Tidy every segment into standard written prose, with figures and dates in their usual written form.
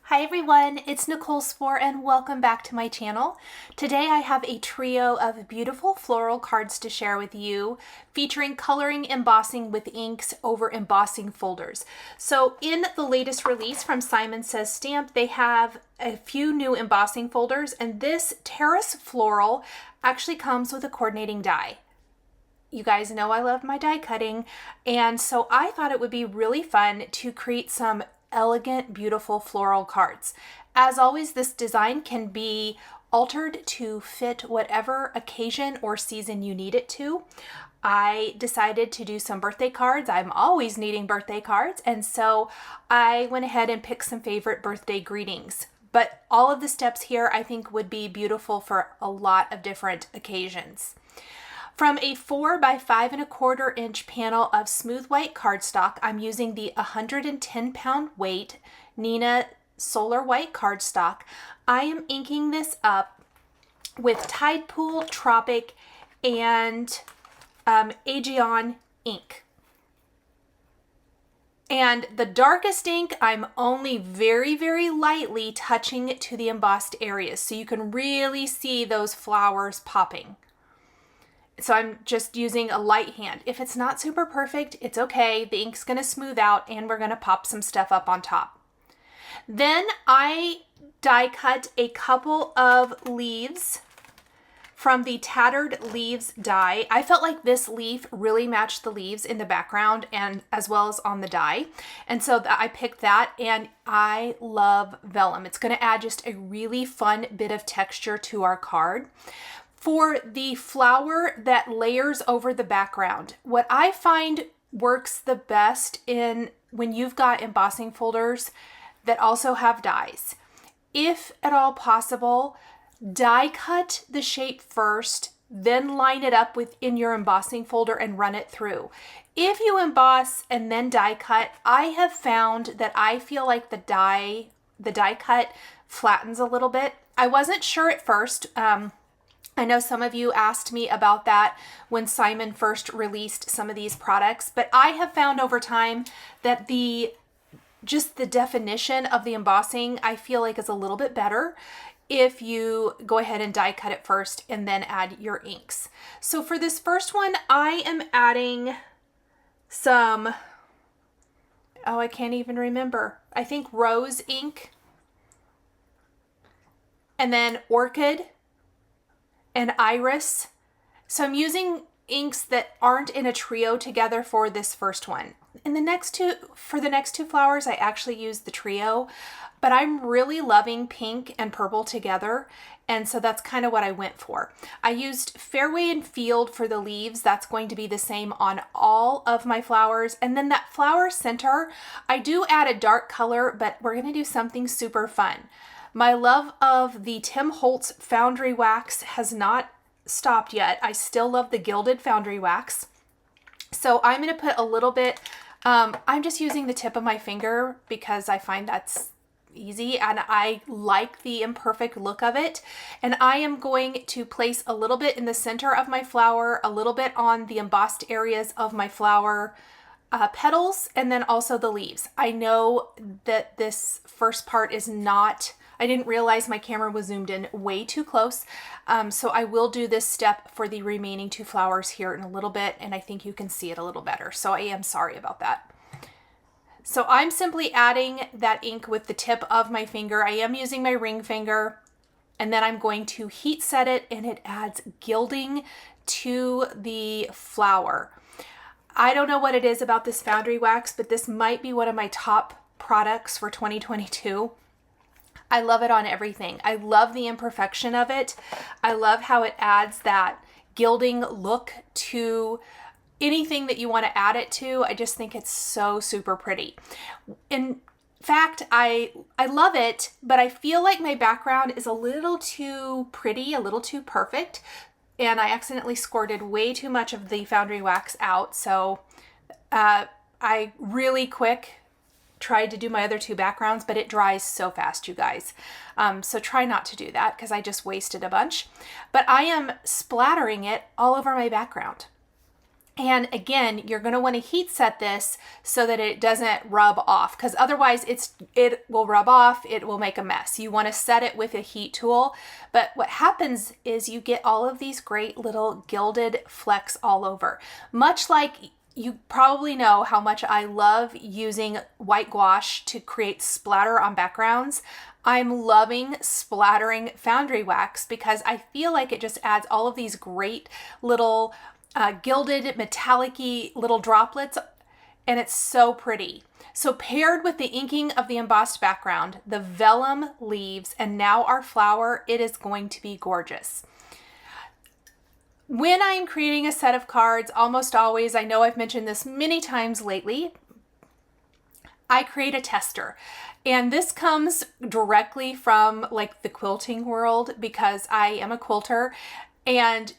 Hi everyone, it's Nichol Spohr and welcome back to my channel. Today I have a trio of beautiful floral cards to share with you featuring coloring embossing with inks over embossing folders. So in the latest release from Simon Says Stamp, they have a few new embossing folders, and this TERRACE floral actually comes with a coordinating die. You guys know I love my die cutting, and so I thought it would be really fun to create some elegant, beautiful floral cards. As always, this design can be altered to fit whatever occasion or season you need it to. I decided to do some birthday cards. I'm always needing birthday cards, and so I went ahead and picked some favorite birthday greetings. But all of the steps here I think would be beautiful for a lot of different occasions. From a 4 by 5¼ inch panel of smooth white cardstock, I'm using the 110-pound weight Nina Solar White cardstock. I am inking this up with Tide Pool, Tropic, and Aegean ink. And the darkest ink, I'm only very lightly touching it to the embossed areas so you can really see those flowers popping. So I'm just using a light hand. If it's not super perfect, it's okay. The ink's gonna smooth out and we're gonna pop some stuff up on top. Then I die cut a couple of leaves from the Tattered Leaves die. I felt like this leaf really matched the leaves in the background and as well as on the die. And so I picked that, and I love vellum. It's gonna add just a really fun bit of texture to our card. For the flower that layers over the background, what I find works the best in when you've got embossing folders that also have dies. If at all possible, die cut the shape first, then line it up within your embossing folder and run it through. If you emboss and then die cut, I have found that I feel like the die cut flattens a little bit. I wasn't sure at first. I know some of you asked me about that when Simon first released some of these products, but I have found over time that just the definition of the embossing I feel like is a little bit better if you go ahead and die cut it first and then add your inks. So for this first one, I am adding some, I can't even remember. I think rose ink, and then orchid and iris. So I'm using inks that aren't in a trio together for this first one. For the next two flowers, I actually used the trio, but I'm really loving pink and purple together, and so that's kind of what I went for. I used Fairway and Field for the leaves. That's going to be the same on all of my flowers. And then that flower center, I do add a dark color, but we're gonna do something super fun. My love of the Tim Holtz Foundry Wax has not stopped yet. I still love the Gilded Foundry Wax. So I'm going to put a little bit, I'm just using the tip of my finger because I find that's easy and I like the imperfect look of it. And I am going to place a little bit in the center of my flower, a little bit on the embossed areas of my flower petals, and then also the leaves. I know that this first part is not, I didn't realize my camera was zoomed in way too close. So I will do this step for the remaining two flowers here in a little bit, and I think you can see it a little better. So I am sorry about that. So I'm simply adding that ink with the tip of my finger. I am using my ring finger, and then I'm going to heat set it, and it adds gilding to the flower. I don't know what it is about this foundry wax, but this might be one of my top products for 2022. I love it on everything. I love the imperfection of it. I love how it adds that gilding look to anything that you want to add it to. I just think it's so super pretty. In fact, I love it, but I feel like my background is a little too pretty, a little too perfect, and I accidentally squirted way too much of the foundry wax out. So I really quick tried to do my other two backgrounds, but it dries so fast, you guys. So try not to do that because I just wasted a bunch. But I am splattering it all over my background. And again, you're going to want to heat set this so that it doesn't rub off, because otherwise it will rub off, it will make a mess. You want to set it with a heat tool. But what happens is you get all of these great little gilded flecks all over. Much like you probably know how much I love using white gouache to create splatter on backgrounds. I'm loving splattering foundry wax because I feel like it just adds all of these great little gilded metallic-y little droplets, and it's so pretty. So paired with the inking of the embossed background, the vellum leaves, and now our flower, it is going to be gorgeous. When I'm creating a set of cards, almost always, I know I've mentioned this many times lately, I create a tester. And this comes directly from like the quilting world because I am a quilter, and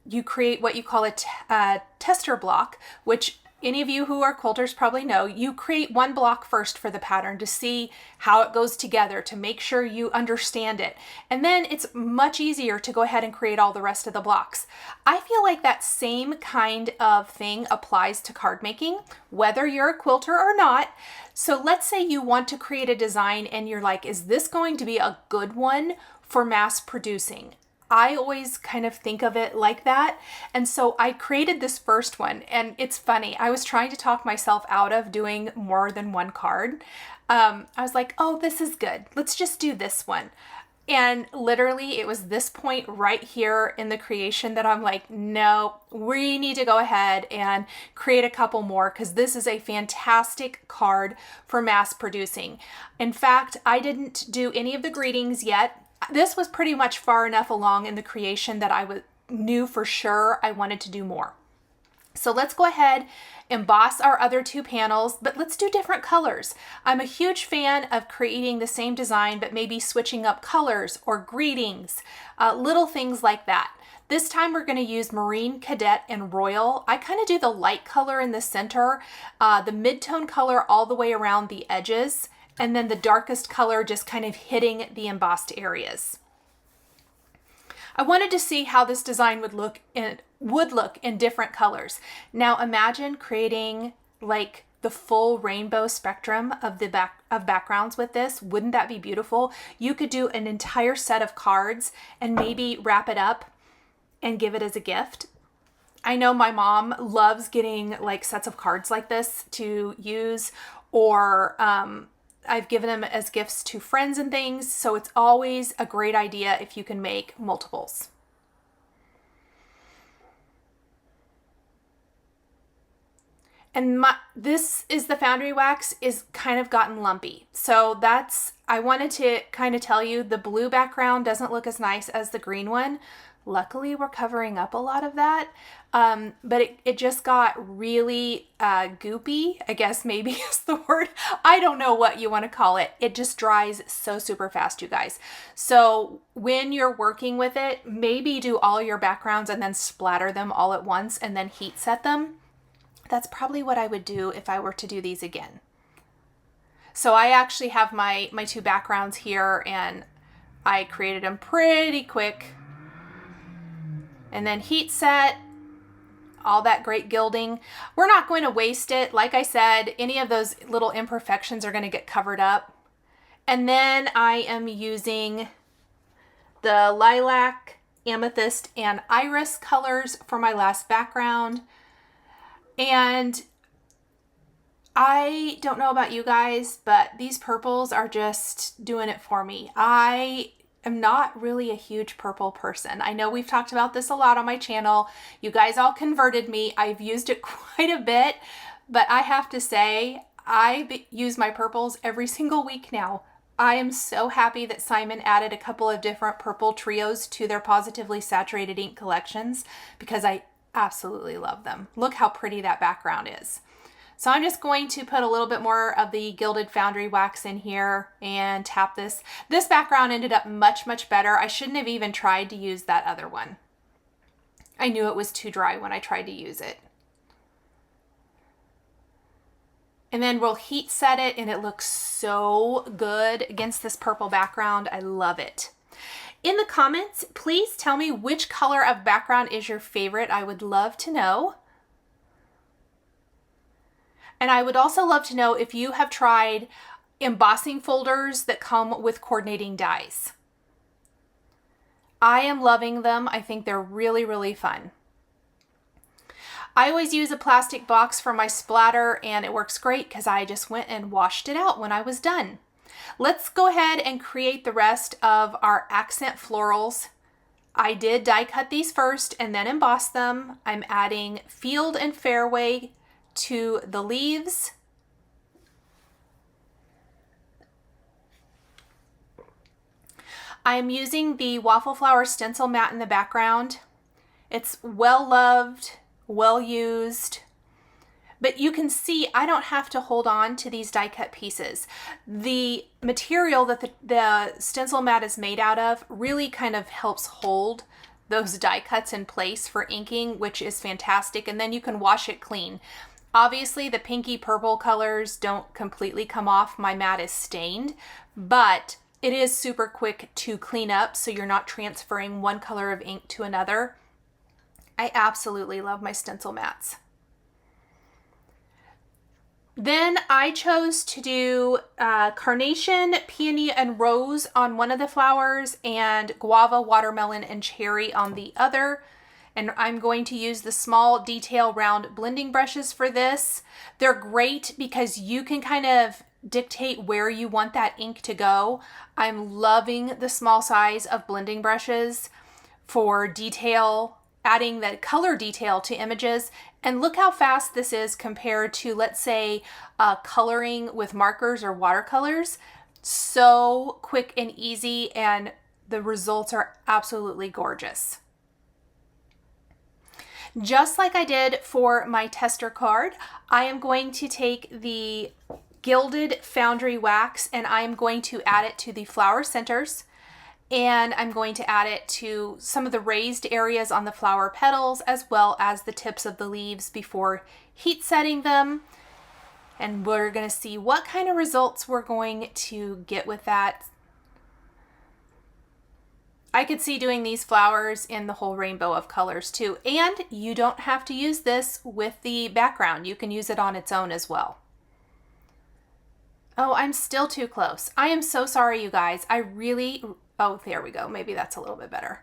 you create what you call a tester block, which any of you who are quilters probably know. You create one block first for the pattern to see how it goes together, to make sure you understand it. And then it's much easier to go ahead and create all the rest of the blocks. I feel like that same kind of thing applies to card making, whether you're a quilter or not. So let's say you want to create a design and you're like, is this going to be a good one for mass producing? I always kind of think of it like that. And so I created this first one, and it's funny. I was trying to talk myself out of doing more than one card. I was like, oh, this is good. Let's just do this one. And literally it was this point right here in the creation that I'm like, no, we need to go ahead and create a couple more because this is a fantastic card for mass producing. In fact, I didn't do any of the greetings yet. This was pretty much far enough along in the creation that I knew for sure I wanted to do more. So let's go ahead, emboss our other two panels, but let's do different colors. I'm a huge fan of creating the same design, but maybe switching up colors or greetings, little things like that. This time we're going to use Marine, Cadet, and Royal. I kind of do the light color in the center, the mid-tone color all the way around the edges, and then the darkest color just kind of hitting the embossed areas. I wanted to see how this design would look in different colors. Now imagine creating like the full rainbow spectrum of backgrounds with this. Wouldn't that be beautiful? You could do an entire set of cards and maybe wrap it up and give it as a gift. I know my mom loves getting like sets of cards like this to use, or I've given them as gifts to friends and things, so it's always a great idea if you can make multiples. And this is the foundry wax is kind of gotten lumpy. So I wanted to kind of tell you the blue background doesn't look as nice as the green one. Luckily, we're covering up a lot of that, but it just got really goopy, I guess maybe is the word. I don't know what you want to call it. It just dries so super fast, you guys. So when you're working with it, maybe do all your backgrounds and then splatter them all at once and then heat set them. That's probably what I would do if I were to do these again. So I actually have my two backgrounds here, and I created them pretty quick. And then heat set, all that great gilding. We're not going to waste it. Like I said, any of those little imperfections are going to get covered up. And then I am using the lilac, amethyst, and iris colors for my last background. And I don't know about you guys, but these purples are just doing it for me. I am not really a huge purple person. I know we've talked about this a lot on my channel. You guys all converted me. I've used it quite a bit, but I have to say, I use my purples every single week now. I am so happy that Simon added a couple of different purple trios to their Pawsitively saturated ink collections because I absolutely love them. Look how pretty that background is. So I'm just going to put a little bit more of the gilded foundry wax in here and tap this. This background ended up much, much better. I shouldn't have even tried to use that other one. I knew it was too dry when I tried to use it. And then we'll heat set it, and it looks so good against this purple background. I love it. In the comments, please tell me which color of background is your favorite. I would love to know. And I would also love to know if you have tried embossing folders that come with coordinating dies. I am loving them. I think they're really, really fun. I always use a plastic box for my splatter, and it works great because I just went and washed it out when I was done. Let's go ahead and create the rest of our accent florals. I did die cut these first and then emboss them. I'm adding field and fairway to the leaves. I am using the waffle flower stencil mat in the background. It's well loved, well used, but you can see I don't have to hold on to these die cut pieces. The material that the stencil mat is made out of really kind of helps hold those die cuts in place for inking, which is fantastic. And then you can wash it clean. Obviously the pinky purple colors don't completely come off. My mat is stained, but it is super quick to clean up, so you're not transferring one color of ink to another. I absolutely love my stencil mats. Then I chose to do carnation, peony, and rose on one of the flowers and guava, watermelon, and cherry on the other. And I'm going to use the small detail round blending brushes for this. They're great because you can kind of dictate where you want that ink to go. I'm loving the small size of blending brushes for detail, adding that color detail to images. And look how fast this is compared to, let's say, coloring with markers or watercolors. So quick and easy, and the results are absolutely gorgeous. Just like I did for my tester card, I am going to take the gilded foundry wax and I'm going to add it to the flower centers, and I'm going to add it to some of the raised areas on the flower petals as well as the tips of the leaves before heat setting them. And we're going to see what kind of results we're going to get with that. I could see doing these flowers in the whole rainbow of colors too. And you don't have to use this with the background. You can use it on its own as well. Oh, I'm still too close. I am so sorry, you guys. Oh, there we go. Maybe that's a little bit better.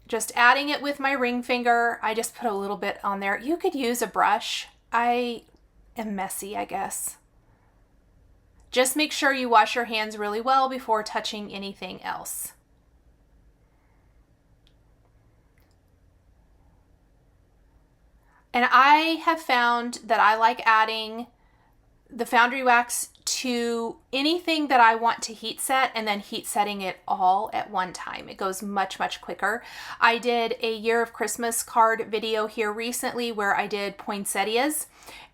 Just adding it with my ring finger. I just put a little bit on there. You could use a brush. I am messy, I guess. Just make sure you wash your hands really well before touching anything else. And I have found that I like adding the foundry wax to anything that I want to heat set and then heat setting it all at one time. It goes much, much quicker. I did a Year of Christmas card video here recently where I did poinsettias,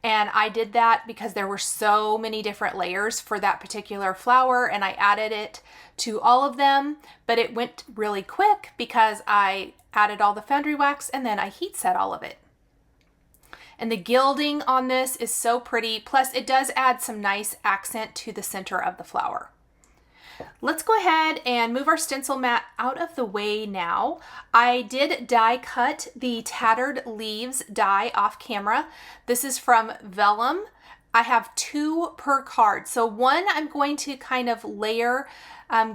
and I did that because there were so many different layers for that particular flower, and I added it to all of them, but it went really quick because I added all the foundry wax and then I heat set all of it. And the gilding on this is so pretty. Plus it does add some nice accent to the center of the flower. Let's go ahead and move our stencil mat out of the way now. I did die cut the Tattered Leaves die off camera. This is from Vellum. I have 2 per card. So one I'm going to kind of layer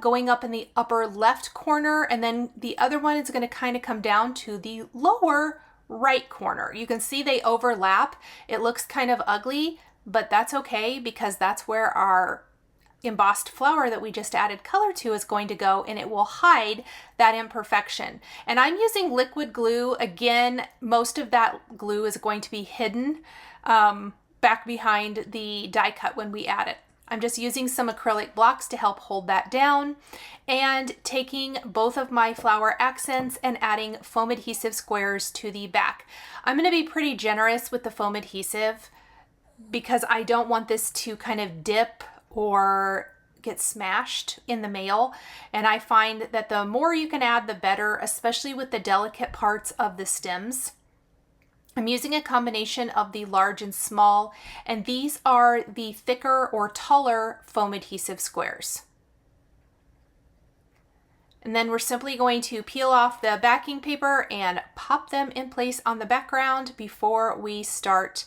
going up in the upper left corner, and then the other one is going to kind of come down to the lower right corner. You can see they overlap. It looks kind of ugly, but that's okay because that's where our embossed flower that we just added color to is going to go, and it will hide that imperfection. And I'm using liquid glue. Again, most of that glue is going to be hidden back behind the die cut when we add it. I'm just using some acrylic blocks to help hold that down, and taking both of my flower accents and adding foam adhesive squares to the back. I'm going to be pretty generous with the foam adhesive because I don't want this to kind of dip or get smashed in the mail. And I find that the more you can add, the better, especially with the delicate parts of the stems. I'm using a combination of the large and small, and these are the thicker or taller foam adhesive squares. And then we're simply going to peel off the backing paper and pop them in place on the background before we start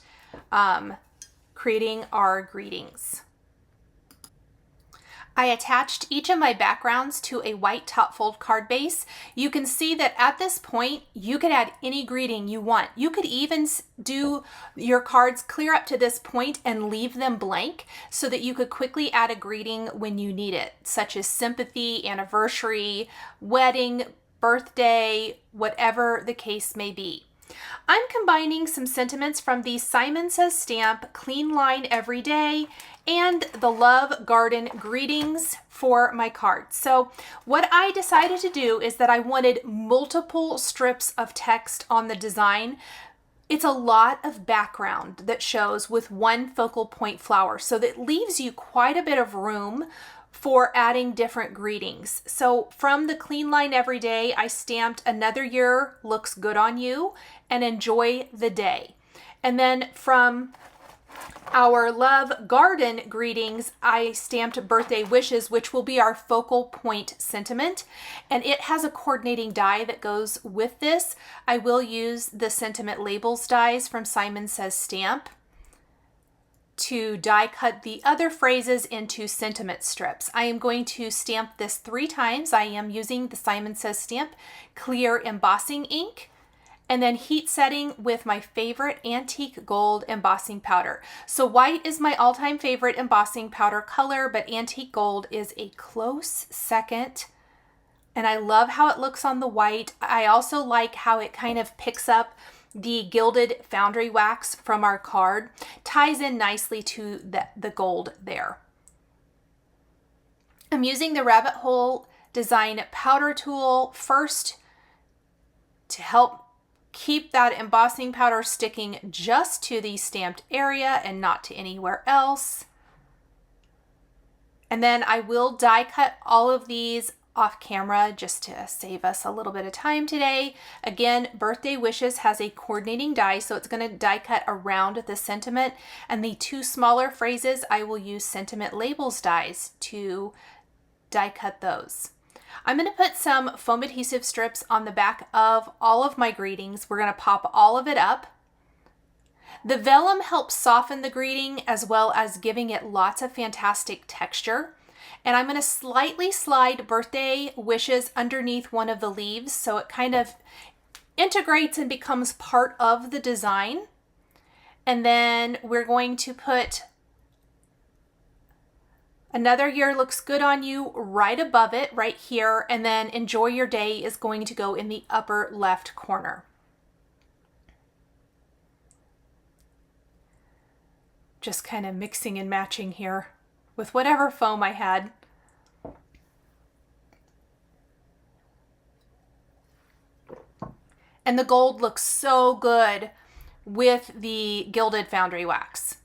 creating our greetings. I attached each of my backgrounds to a white top fold card base. You can see that at this point, you could add any greeting you want. You could even do your cards clear up to this point and leave them blank so that you could quickly add a greeting when you need it, such as sympathy, anniversary, wedding, birthday, whatever the case may be. I'm combining some sentiments from the Simon Says stamp, Clean Line Every Day, and the Love Garden Greetings for my cards. So what I decided to do is that I wanted multiple strips of text on the design. It's a lot of background that shows with one focal point flower, so that leaves you quite a bit of room for adding different greetings. So from the Clean Line Every Day, I stamped Another Year Looks Good on You and Enjoy the Day. And then from our Love Garden Greetings, I stamped Birthday Wishes, which will be our focal point sentiment. And it has a coordinating die that goes with this. I will use the Sentiment Labels dies from Simon Says stamp to die cut the other phrases into sentiment strips. I am going to stamp this 3 times. I am using the Simon Says stamp clear embossing ink, and then heat setting with my favorite antique gold embossing powder. So white is my all-time favorite embossing powder color, but antique gold is a close second. And I love how it looks on the white. I also like how it kind of picks up the gilded foundry wax from our card, ties in nicely to the gold there. I'm using the Rabbit Hole Design powder tool first to help keep that embossing powder sticking just to the stamped area and not to anywhere else. And then I will die cut all of these off camera just to save us a little bit of time today. Again, Birthday Wishes has a coordinating die, so it's going to die cut around the sentiment. And the 2 smaller phrases, I will use Sentiment Labels dies to die cut those. I'm going to put some foam adhesive strips on the back of all of my greetings. We're going to pop all of it up. The vellum helps soften the greeting as well as giving it lots of fantastic texture. And I'm going to slightly slide Birthday Wishes underneath one of the leaves so it kind of integrates and becomes part of the design. And then we're going to put Another Year Looks Good on You right above it, right here. And then Enjoy Your Day is going to go in the upper left corner. Just kind of mixing and matching here with whatever foam I had. And the gold looks so good with the gilded foundry wax.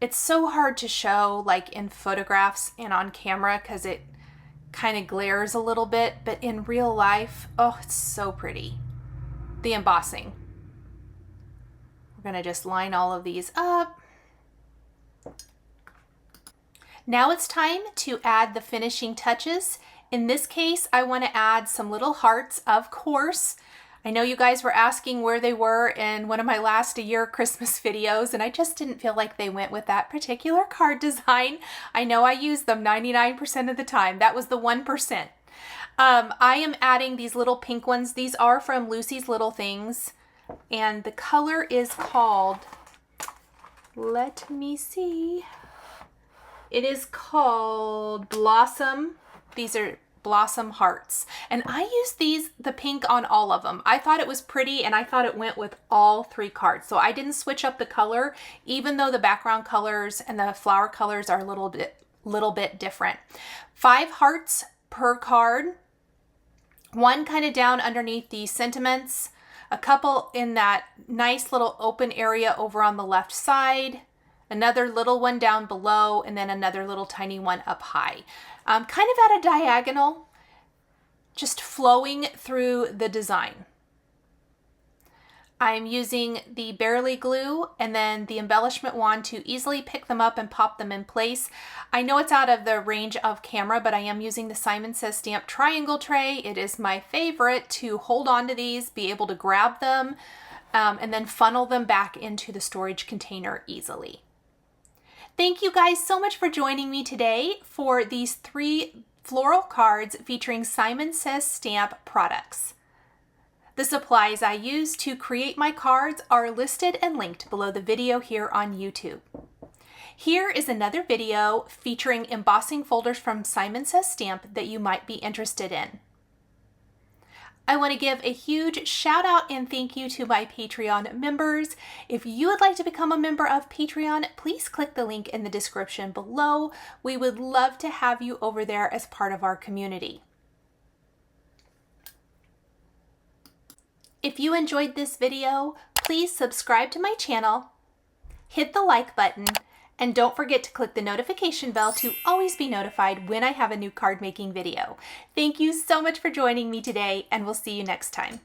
It's so hard to show like in photographs and on camera because it kind of glares a little bit, but in real life, oh, it's so pretty. The embossing. We're gonna just line all of these up. Now it's time to add the finishing touches. In this case, I want to add some little hearts, of course. I know you guys were asking where they were in one of my last year Christmas videos, and I just didn't feel like they went with that particular card design. I know I use them 99% of the time. That was the 1%. I am adding these little pink ones. These are from Lucy's Little Things, and the color is called, let me see. It is called Blossom. These are Blossom Hearts. And I used the pink on all of them. I thought it was pretty and I thought it went with all 3 cards. So I didn't switch up the color, even though the background colors and the flower colors are a little bit different. 5 hearts per card. 1 kind of down underneath the sentiments. A couple in that nice little open area over on the left side. Another little one down below, and then another little tiny one up high. Kind of at a diagonal, just flowing through the design. I'm using the Barely glue and then the embellishment wand to easily pick them up and pop them in place. I know it's out of the range of camera, but I am using the Simon Says stamp triangle tray. It is my favorite to hold on to these, be able to grab them and then funnel them back into the storage container easily. Thank you guys so much for joining me today for these 3 floral cards featuring Simon Says Stamp products. The supplies I use to create my cards are listed and linked below the video here on YouTube. Here is another video featuring embossing folders from Simon Says Stamp that you might be interested in. I want to give a huge shout out and thank you to my Patreon members. If you would like to become a member of Patreon, please click the link in the description below. We would love to have you over there as part of our community. If you enjoyed this video, please subscribe to my channel, hit the like button, and don't forget to click the notification bell to always be notified when I have a new card making video. Thank you so much for joining me today, and we'll see you next time.